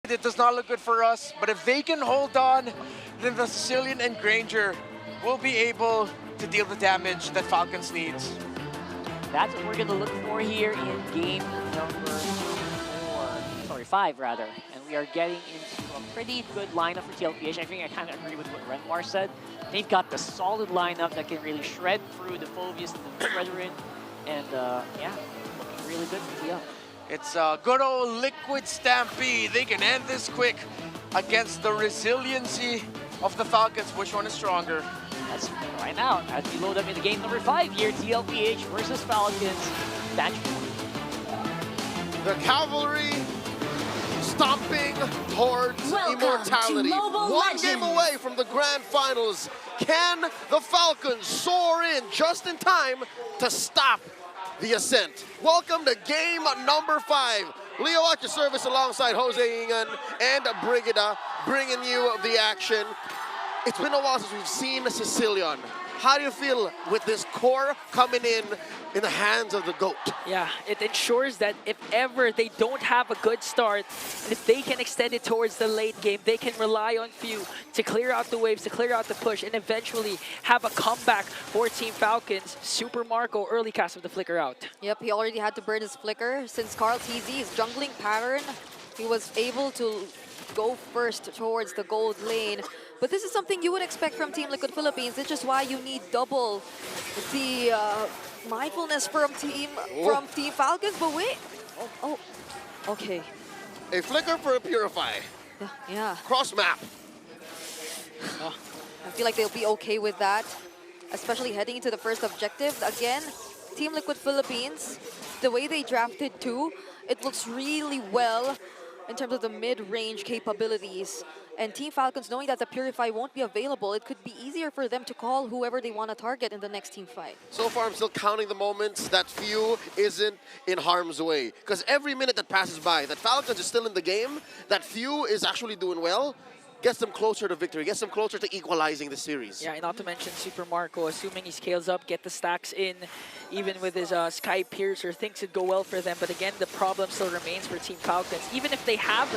It does not look good for us, but if they can hold on, then the Sicilian and Granger will be able to deal the damage that Falcons needs. That's what we're going to look for here in game number 5 rather. And we are getting into a pretty good lineup for TLPH. I think I kind of agree with what Renmar said. They've got the solid lineup that can really shred through the Phobius and the Brethren. And yeah, looking really good for TL. It's a good old liquid stampede. They can end this quick against the resiliency of the Falcons. Which one is stronger? That's right now, as we load up into game number 5 here, TLPH versus Falcons. Match 4. The cavalry stomping towards immortality. One game away from the grand finals. Can the Falcons soar in just in time to stop the ascent? Welcome to game number 5. Leo at your service alongside Jose Ingan and Brigida bringing you the action. It's been a while since we've seen Sicilian. How do you feel with this core coming in the hands of the GOAT? Yeah, it ensures that if ever they don't have a good start, if they can extend it towards the late game, they can rely on Few to clear out the waves, to clear out the push, and eventually have a comeback for Team Falcons. Super Marco early cast with the flicker out. Yep, he already had to burn his flicker. Since Carl TZ's jungling pattern, he was able to go first towards the gold lane. But this is something you would expect from Team Liquid Philippines. It's just why you need double the mindfulness from Team Falcons. But wait, okay. A flicker for a Purify. Yeah. Cross map. I feel like they'll be okay with that, especially heading into the first objective. Again, Team Liquid Philippines, the way they drafted too, it looks really well in terms of the mid-range capabilities. And Team Falcons, knowing that the Purify won't be available, it could be easier for them to call whoever they want to target in the next team fight. So far, I'm still counting the moments that Few isn't in harm's way. Because every minute that passes by, that Falcons is still in the game, that Few is actually doing well, gets them closer to victory, gets them closer to equalizing the series. Yeah, and not to mention Super Marco, assuming he scales up, get the stacks in, even with his Sky Piercer, thinks it'd go well for them. But again, the problem still remains for Team Falcons. Even if they have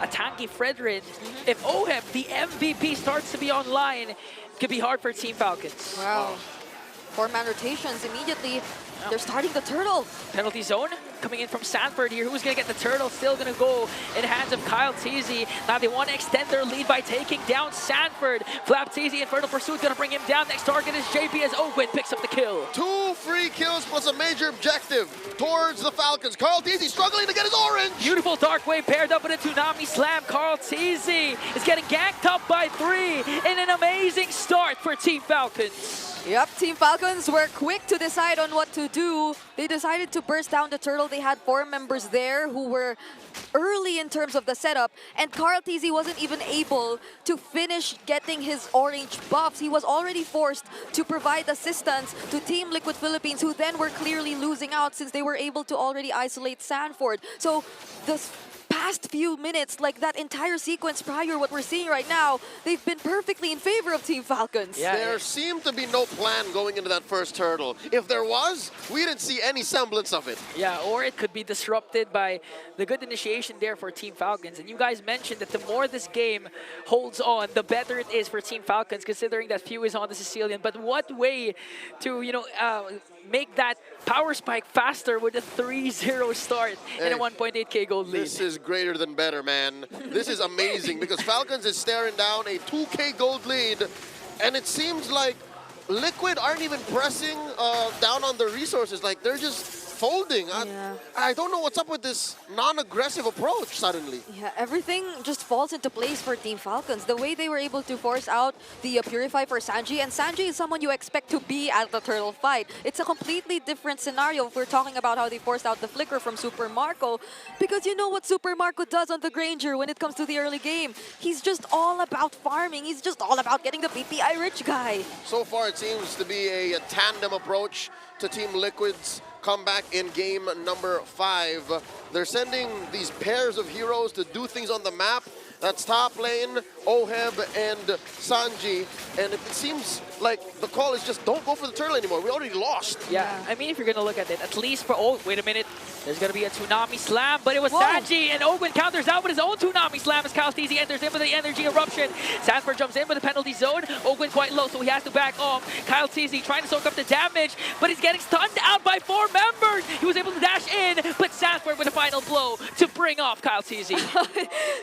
a tanky Fredrin, if OHEB, the MVP, starts to be online, it could be hard for Team Falcons. Wow. 4-man rotations immediately. They're starting the turtle. Penalty zone coming in from Sanford here. Who's going to get the turtle? Still going to go in the hands of Kyle Teasy. Now they want to extend their lead by taking down Sanford. Flap Teasy, Infernal Pursuit going to bring him down. Next target is JP as Owen picks up the kill. 2 free kills plus a major objective towards the Falcons. Carl Teasy struggling to get his orange. Beautiful Dark Wave paired up with a Tsunami Slam. Carl Teasy is getting ganked up by 3 in an amazing start for Team Falcons. Yep, Team Falcons were quick to decide on what to do. They decided to burst down the turtle. They had 4 members there who were early in terms of the setup, and Carl TZ wasn't even able to finish getting his orange buffs. He was already forced to provide assistance to Team Liquid Philippines, who then were clearly losing out since they were able to already isolate Sanford. So the past few minutes, like that entire sequence prior, what we're seeing right now, they've been perfectly in favor of Team Falcons. Yeah, there seemed to be no plan going into that first turtle. If there was, we didn't see any semblance of it. Yeah, or it could be disrupted by the good initiation there for Team Falcons. And you guys mentioned that the more this game holds on, the better it is for Team Falcons, considering that Few is on the Sicilian. But what way to, you know, make that power spike faster with a 3-0 start and a 1.8k gold lead. This is greater than better, man. This is amazing because Falcons is staring down a 2k gold lead, and it seems like Liquid aren't even pressing down on their resources. Like, they're just folding. Yeah. I don't know what's up with this non-aggressive approach suddenly. Yeah, everything just falls into place for Team Falcons. The way they were able to force out the Purify for Sanji, and Sanji is someone you expect to be at the turtle fight. It's a completely different scenario if we're talking about how they forced out the flicker from Super Marco, because you know what Super Marco does on the Granger when it comes to the early game. He's just all about farming. He's just all about getting the PPI rich guy. So far, it seems to be a tandem approach to Team Liquid's comeback in game number 5. They're sending these pairs of heroes to do things on the map. That's top lane, OHEB, and Sanji. And it seems like the call is just don't go for the turtle anymore. We already lost. Yeah, I mean, if you're going to look at it, at least for... Oh, wait a minute. There's going to be a Toonami Slam, but it was Whoa. Sanji, and Ogwen counters out with his own Toonami Slam as Kalteezy enters in with the Energy Eruption. Sanford jumps in with the penalty zone. Ogwen quite low, so he has to back off. Kalteezy trying to soak up the damage, but he's getting stunned out by 4 members. He was able to dash in, but Sanford with a final blow to bring off Kalteezy.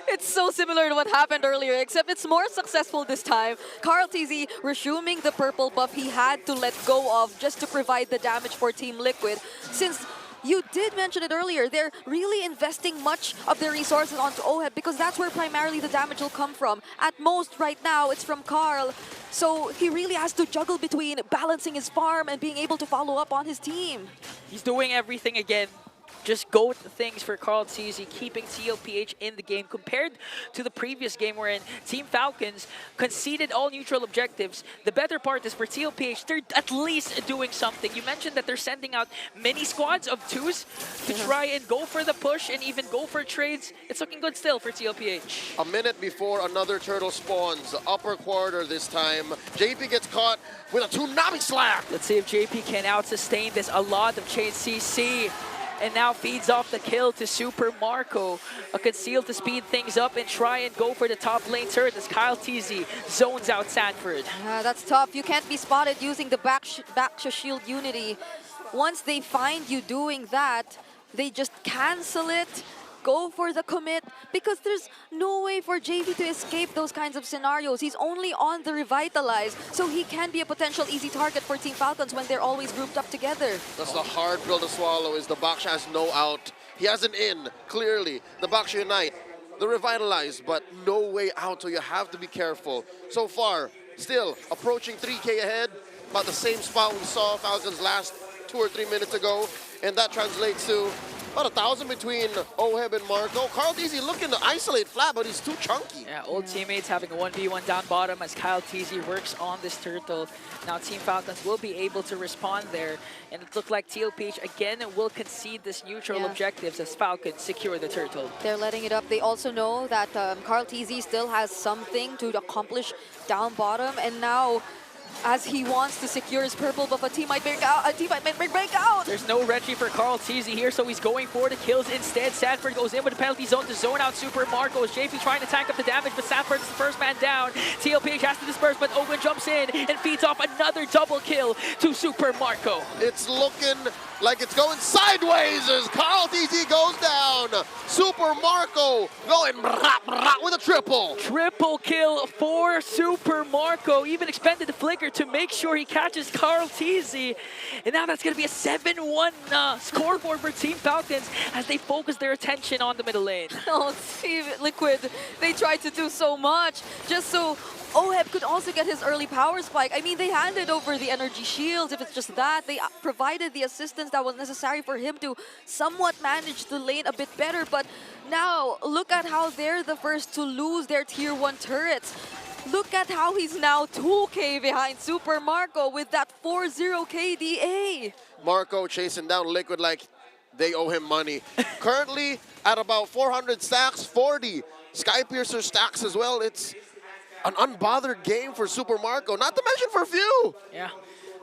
It's so similar to what happened earlier, except it's more successful this time. Kalteezy resuming the purple buff he had to let go of just to provide the damage for Team Liquid. Since you did mention it earlier, they're really investing much of their resources onto OHEB because that's where primarily the damage will come from. At most, right now, it's from Carl. So he really has to juggle between balancing his farm and being able to follow up on his team. He's doing everything again. Just go with the things for Kalteezy, keeping TLPH in the game compared to the previous game wherein Team Falcons conceded all neutral objectives. The better part is for TLPH, they're at least doing something. You mentioned that they're sending out mini squads of 2s to try and go for the push and even go for trades. It's looking good still for TLPH. A minute before another turtle spawns, upper quarter this time. JP gets caught with a Toonami Slam. Let's see if JP can out-sustain this. A lot of chain CC. And now feeds off the kill to Super Marco. A conceal to speed things up and try and go for the top lane turret as Kalteezy zones out Sanford. That's tough. You can't be spotted using the back shield unity. Once they find you doing that, they just cancel it, go for the commit, because there's no way for JV to escape those kinds of scenarios. He's only on the Revitalize, so he can be a potential easy target for Team Falcons when they're always grouped up together. That's the hard pill to swallow, is the Baksha has no out. He has an in, clearly. The Baksha Unite, the Revitalize, but no way out, so you have to be careful. So far, still approaching 3K ahead, about the same spot we saw Falcons last 2 or 3 minutes ago, and that translates to about 1,000 between OHEB and Marco. Kalteezy looking to isolate Flat, but he's too chunky. Yeah, old teammates having a 1v1 down bottom as Kalteezy works on this turtle. Now Team Falcons will be able to respond there. And it looked like TLPH again will concede this neutral objectives as Falcons secure the turtle. They're letting it up. They also know that Kalteezy still has something to accomplish down bottom. And now, as he wants to secure his purple buff, a team might break out. There's no Reggie for Kalteezy here, so he's going for the kills instead. Sanford goes in with the penalty zone to zone out Super Marco. As JP trying to tank up the damage, but Sanford is the first man down. TLPH has to disperse, but Owen jumps in and feeds off another double kill to Super Marco. It's looking like it's going sideways as Kalteezy goes down. Super Marco going with a triple. Triple kill for Super Marco. Even expended the flicker to make sure he catches Kalteezy. And now that's going to be a 7-1 scoreboard for Team Falcons as they focus their attention on the middle lane. Oh, Team Liquid, they tried to do so much just so OHEB could also get his early power spike. I mean, they handed over the energy shields. If it's just that, they provided the assistance that was necessary for him to somewhat manage the lane a bit better. But now, look at how they're the first to lose their tier 1 turrets. Look at how he's now 2K behind Super Marco with that 4-0 KDA. Marco chasing down Liquid like they owe him money. Currently at about 400 stacks, 40 Skypiercer stacks as well. It's an unbothered game for Super Marco, not to mention for Few. Yeah,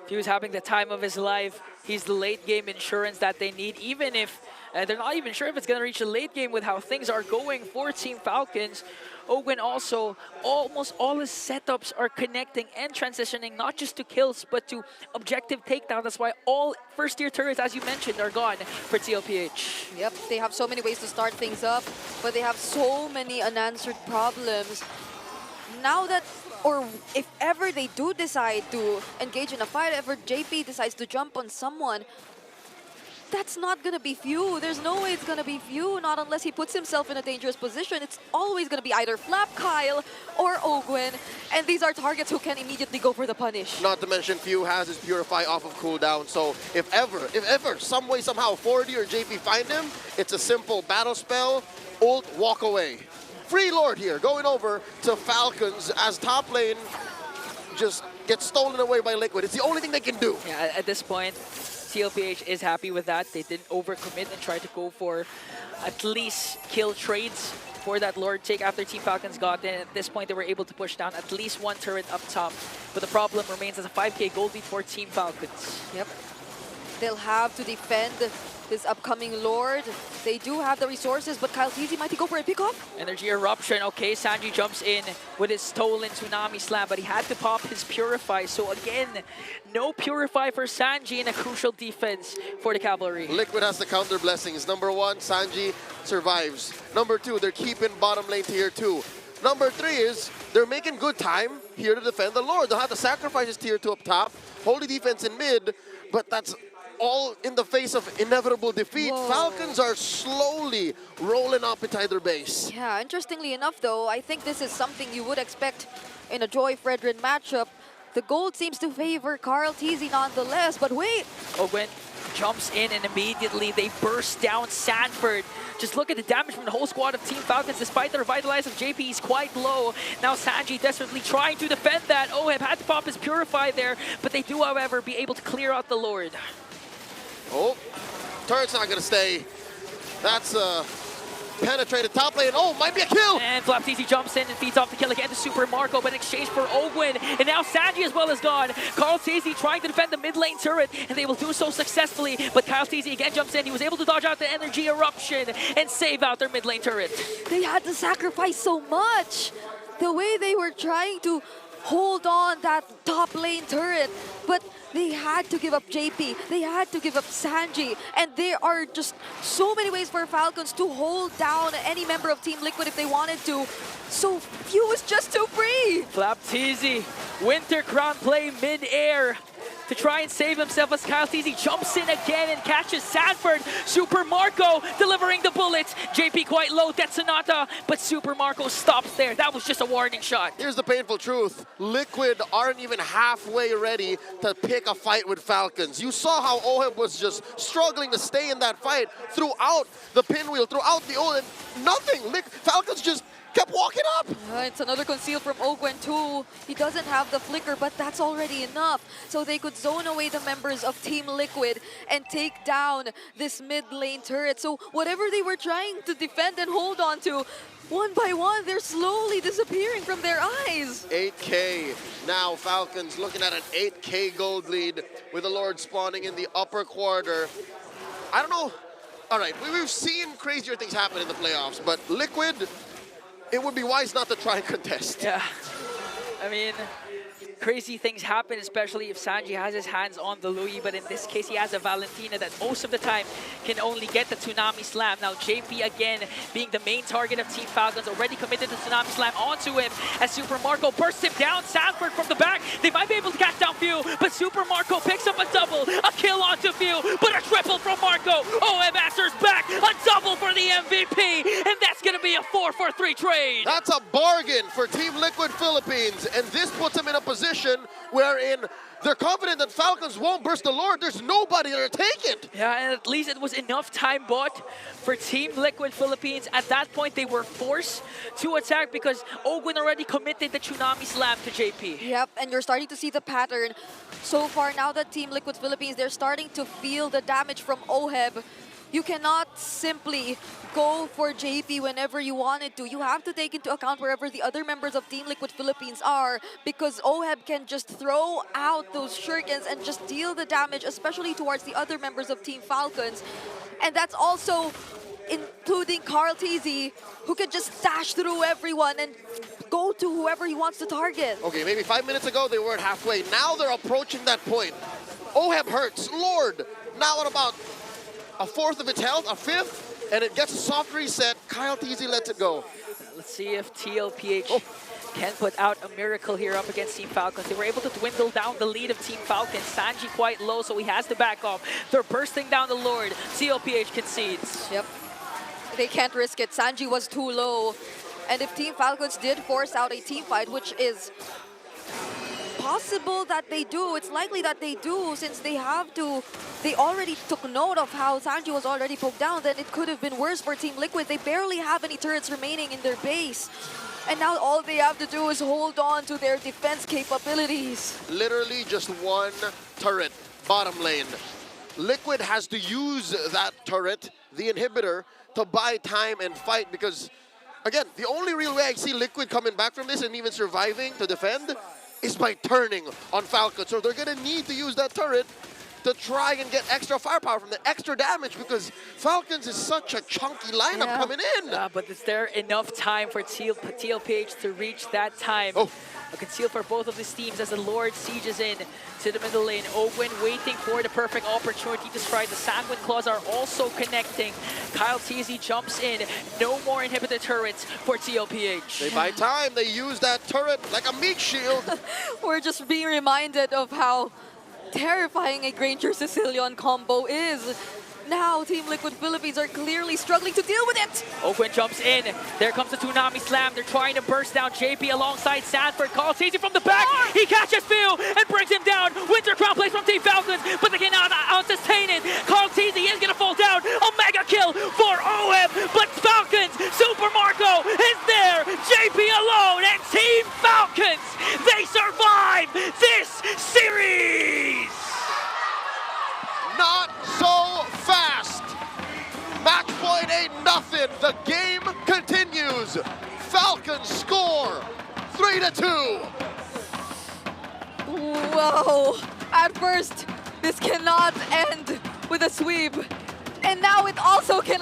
Few's having the time of his life. He's the late game insurance that they need, even if they're not even sure if it's going to reach the late game with how things are going for Team Falcons. Ogwen also, almost all his setups are connecting and transitioning not just to kills, but to objective takedown. That's why all first-tier turrets, as you mentioned, are gone for TLPH. Yep, they have so many ways to start things up, but they have so many unanswered problems. Now that, or if ever they do decide to engage in a fight, ever JP decides to jump on someone, that's not going to be Few. There's no way it's going to be Few, not unless he puts himself in a dangerous position. It's always going to be either Flap Kyle or Ogwen, and these are targets who can immediately go for the punish. Not to mention Few has his Purify off of cooldown, so if ever, some way, somehow, 40 or JP find him, it's a simple battle spell, ult, walk away. Free Lord here, going over to Falcons as top lane just gets stolen away by Liquid. It's the only thing they can do. Yeah, at this point, TLPH is happy with that. They didn't overcommit and try to go for at least kill trades for that Lord take after Team Falcons got in. At this point, they were able to push down at least one turret up top. But the problem remains as a 5K gold lead for Team Falcons. Yep. They'll have to defend this upcoming Lord. They do have the resources, but Kyle TZ might he go for a pickoff? Energy Eruption. Okay, Sanji jumps in with his stolen Tsunami Slam, but he had to pop his Purify. So again, no Purify for Sanji in a crucial defense for the Cavalry. Liquid has the counter blessings. Number 1, Sanji survives. Number 2, they're keeping bottom lane tier 2. Number 3 is they're making good time here to defend the Lord. They'll have to sacrifice his tier 2 up top, holy defense in mid, but that's all in the face of inevitable defeat. Whoa. Falcons are slowly rolling up inside their base. Yeah, interestingly enough though, I think this is something you would expect in a Joy Fredrin matchup. The gold seems to favor Carl TZ nonetheless, but wait! Ogwen jumps in and immediately they burst down Sanford. Just look at the damage from the whole squad of Team Falcons. Despite the revitalize of JP, he's quite low. Now Sanji desperately trying to defend that. Oheb had to pop his Purify there, but they do, however, be able to clear out the Lord. Oh, turret's not gonna stay. That's penetrated top lane. Oh, might be a kill! And FlapTZ jumps in and feeds off the kill again to Super Marco, but in exchange for Ogwen. And now Sanji as well is gone. Carl TZ trying to defend the mid lane turret, and they will do so successfully. But Kyle TZ again jumps in. He was able to dodge out the Energy Eruption and save out their mid lane turret. They had to sacrifice so much! The way they were trying to hold on that top lane turret, but they had to give up JP, they had to give up Sanji, and there are just so many ways for Falcons to hold down any member of Team Liquid if they wanted to. So few is just too free. FlapTZ, Winter Crown play mid-air to try and save himself as Kyle TZ jumps in again and catches Sanford. Super Marco delivering the bullets. JP quite low, Death Sonata, but Super Marco stops there. That was just a warning shot. Here's the painful truth. Liquid aren't even halfway ready to pick a fight with Falcons. You saw how Oheb was just struggling to stay in that fight throughout the pinwheel, throughout the ult, and nothing. Falcons just kept walking up. It's another conceal from Ogwen too. He doesn't have the flicker, but that's already enough. So they could zone away the members of Team Liquid and take down this mid lane turret. So whatever they were trying to defend and hold on to, one by one, they're slowly disappearing from their eyes. 8K. Now Falcons looking at an 8K gold lead with the Lord spawning in the upper quarter. I don't know. All right, we've seen crazier things happen in the playoffs, but Liquid, it would be wise not to try and contest. Yeah, I mean, crazy things happen, especially if Sanji has his hands on the Louis, but in this case he has a Valentina that most of the time can only get the Tsunami Slam. Now JP again being the main target of Team Falcons, already committed the Tsunami Slam onto him as Super Marco bursts him down. Sanford from the back, they might be able to catch down Few, but Super Marco picks up a double, a kill onto Few, but a triple from Marco. OM answers back, a double for the MVP, and that's gonna be a 4-for-3 trade. That's a bargain for Team Liquid Philippines, and this puts them in a position wherein they're confident that Falcons won't burst the Lord. There's nobody to take it. Yeah, and at least it was enough time bought for Team Liquid Philippines. At that point, they were forced to attack because Ogwen already committed the Tsunami Slam to JP. Yep, and you're starting to see the pattern. So far, now that Team Liquid Philippines, they're starting to feel the damage from Oheb. You cannot simply go for JP whenever you wanted to. You have to take into account wherever the other members of Team Liquid Philippines are, because Oheb can just throw out those shurikens and just deal the damage, especially towards the other members of Team Falcons. And that's also including Carl TZ, who can just dash through everyone and go to whoever he wants to target. Okay, maybe 5 minutes ago they weren't halfway. Now they're approaching that point. Oheb hurts. Lord, now at about a fourth of its health, a fifth, and it gets a soft reset. Kyle TZ lets it go. Let's see if TLPH can put out a miracle here up against Team Falcons. They were able to dwindle down the lead of Team Falcons. Sanji quite low, so he has to back off. They're bursting down the Lord. TLPH concedes. Yep. They can't risk it. Sanji was too low. And if Team Falcons did force out a team fight, which is possible that they do, it's likely that they do, since they already took note of how Sanji was already poked down, then it could have been worse for Team Liquid. They barely have any turrets remaining in their base. And now all they have to do is hold on to their defense capabilities. Literally just one turret, bottom lane. Liquid has to use that turret, the inhibitor, to buy time and fight, because, again, the only real way I see Liquid coming back from this and even surviving to defend is by turning on Falcon. So they're going to need to use that turret to try and get extra firepower from the extra damage because Falcons is such a chunky lineup coming in. But is there enough time for TLPH to reach that time? A conceal for both of these teams as the Lord sieges in to the middle lane. Owen waiting for the perfect opportunity to strike. The Sanguine Claws are also connecting. Kyle TZ jumps in. No more inhibitor turrets for TLPH. They buy time. They use that turret like a meat shield. We're just being reminded of how terrifying a Granger Sicilian combo is. Now, Team Liquid Philippines are clearly struggling to deal with it. Owen jumps in. There comes the Tsunami Slam. They're trying to burst down JP alongside Sanford. Calls easy from the back. He catches Phil and brings him down. Winter Crown plays from Team Falcons, but they cannot out-sustain it. Carl Teasy is going to fall down. A mega kill for OM, but Falcons, Super Marco is there. JP alone and Team Falcons, they survive this series. Not so fast. Match point ain't nothing. The game continues. Falcons score 3-2. Whoa. At first, this cannot end with a sweep. And now it also cannot.